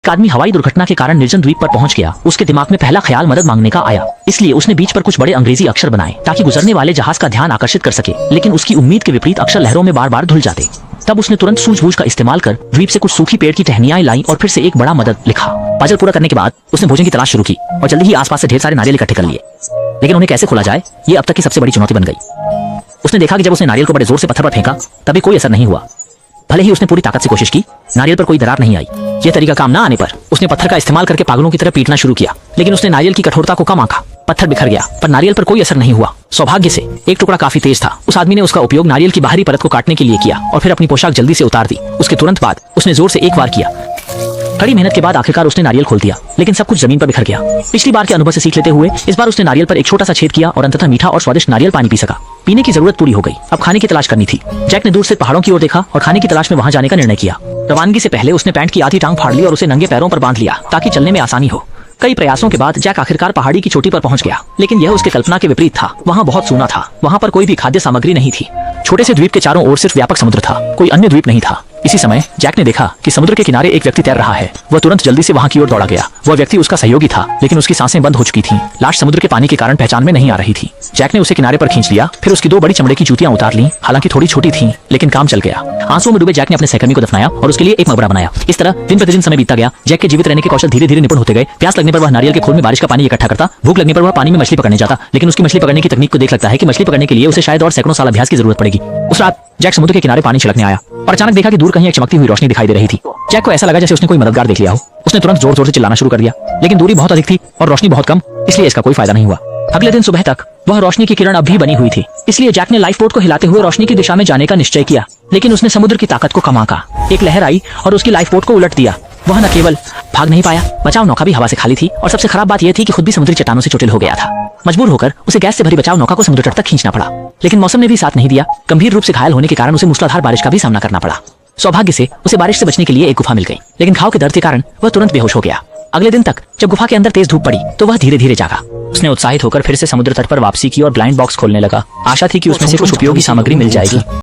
एक आदमी हवाई दुर्घटना के कारण निर्जन द्वीप पर पहुंच गया। उसके दिमाग में पहला ख्याल मदद मांगने का आया, इसलिए उसने बीच पर कुछ बड़े अंग्रेजी अक्षर बनाए ताकि गुजरने वाले जहाज का ध्यान आकर्षित कर सके। लेकिन उसकी उम्मीद के विपरीत अक्षर लहरों में बार बार धुल जाते। तब उसने तुरंत सूझबूझ का इस्तेमाल कर द्वीप से कुछ सूखी पेड़ की टहनियां लाई और फिर से एक बड़ा मदद लिखा। पजल पूरा करने के बाद उसने भोजन की तलाश शुरू की और जल्दी ही आसपास से ढेर सारे नारियल इकट्ठे कर लिए। लेकिन उन्हें कैसे खोला जाए, ये अब तक की सबसे बड़ी चुनौती बन गई। उसने देखा कि जब उसने नारियल को बड़े जोर से पत्थर पर फेंका तभी कोई असर नहीं हुआ। भले ही उसने पूरी ताकत से कोशिश की, नारियल पर कोई दरार नहीं आई। यह तरीका काम ना आने पर उसने पत्थर का इस्तेमाल करके पागलों की तरह पीटना शुरू किया। लेकिन उसने नारियल की कठोरता को कम आंका। पत्थर बिखर गया पर नारियल पर कोई असर नहीं हुआ। सौभाग्य से एक टुकड़ा काफी तेज था। उस आदमी ने उसका उपयोग नारियल की बाहरी परत को काटने के लिए किया और फिर अपनी पोशाक जल्दी से उतार दी। उसके तुरंत बाद उसने जोर से एक बार किया। कड़ी मेहनत के बाद आखिरकार उसने नारियल खोल दिया, लेकिन सब कुछ जमीन पर बिखर गया। पिछली बार के अनुभव से सीख लेते हुए इस बार उसने नारियल पर एक छोटा सा छेद किया और अंततः मीठा और स्वादिष्ट नारियल पानी पी सका। पीने की जरूरत पूरी हो गई, अब खाने की तलाश करनी थी। जैक ने दूर से पहाड़ों की ओर देखा और खाने की तलाश में वहां जाने का निर्णय किया। रवानगी से पहले उसने पैंट की आधी टांग फाड़ ली और उसे नंगे पैरों पर बांध लिया ताकि चलने में आसानी हो। कई प्रयासों के बाद जैक आखिरकार पहाड़ी की चोटी पर पहुंच गया, लेकिन यह उसके कल्पना के विपरीत था। वहां बहुत सूना था, वहां पर कोई भी खाद्य सामग्री नहीं थी। छोटे से द्वीप के चारों ओर सिर्फ व्यापक समुद्र था, कोई अन्य द्वीप नहीं था। इसी समय जैक ने देखा कि समुद्र के किनारे एक व्यक्ति तैर रहा है। वह तुरंत जल्दी से वहां की ओर दौड़ा गया। वह व्यक्ति उसका सहयोगी था, लेकिन उसकी सांसें बंद हो चुकी थीं। लाश समुद्र के पानी के कारण पहचान में नहीं आ रही थी। जैक ने उसे किनारे पर खींच लिया, फिर उसकी 2 बड़ी चमड़े की जूतियां उतार ली। हालांकि थोड़ी छोटी थीं, लेकिन काम चल गया। आंसुओं में डूबे जैक ने अपने सहकर्मी को दफनाया और उसके लिए एक मकबरा बनाया। इस तरह दिन प्रतिदिन समय बीतता गया। जैक के जीवित रहने के कौशल धीरे धीरे निपुण होते गए। प्यास लगने पर वह नारियल के खोल में बारिश का पानी इकट्ठा करता। भूख लगने पर वह पानी में मछली पकड़ने जाता, लेकिन उसकी मछली पकड़ने की तकनीक को देख लगता है कि मछली पकड़ने के लिए उसे शायद और सैकड़ों साल अभ्यास की जरूरत पड़ेगी। उस रात जैक समुद्र के किनारे पानी छिड़कने आया और अचानक देखा कि दूर कहीं एक चमकती हुई रोशनी दिखाई दे रही थी। जैक को ऐसा लगा जैसे उसने कोई मददगार देख लिया हो। उसने तुरंत जोर जोर से चिल्लाना शुरू कर दिया, लेकिन दूरी बहुत अधिक थी और रोशनी बहुत कम, इसलिए इसका कोई फायदा नहीं हुआ। अगले दिन सुबह तक वह रोशनी की किरण अब भी बनी हुई थी, इसलिए जैक ने लाइफ बोट को हिलाते हुए रोशनी की दिशा में जाने का निश्चय किया। लेकिन उसने समुद्र की ताकत को कम आंका। एक लहर आई और उसकी लाइफ बोट को उलट दिया। वह न केवल भाग नहीं पाया, बचाव नौका भी हवा से खाली थी और सबसे खराब बात यह थी कि खुद भी समुद्री चट्टानों से चोटिल हो गया था। मजबूर होकर उसे गैस से भरी बचाव नौका को समुद्र तट तक खींचना पड़ा। लेकिन मौसम ने भी साथ नहीं दिया। गंभीर रूप से घायल होने के कारण उसे मूसलाधार बारिश का भी सामना करना पड़ा। सौभाग्य से उसे बारिश से बचने के लिए एक गुफा मिल गई, लेकिन घाव के दर्द के कारण वह तुरंत बेहोश हो गया। अगले दिन तक जब गुफा के अंदर तेज धूप पड़ी तो वह धीरे धीरे जागा। उसने उत्साहित होकर फिर से समुद्र तट पर वापसी की और ब्लाइंड बॉक्स खोलने लगा। आशा थी कि उसमें से कुछ उपयोगी सामग्री मिल जाएगी।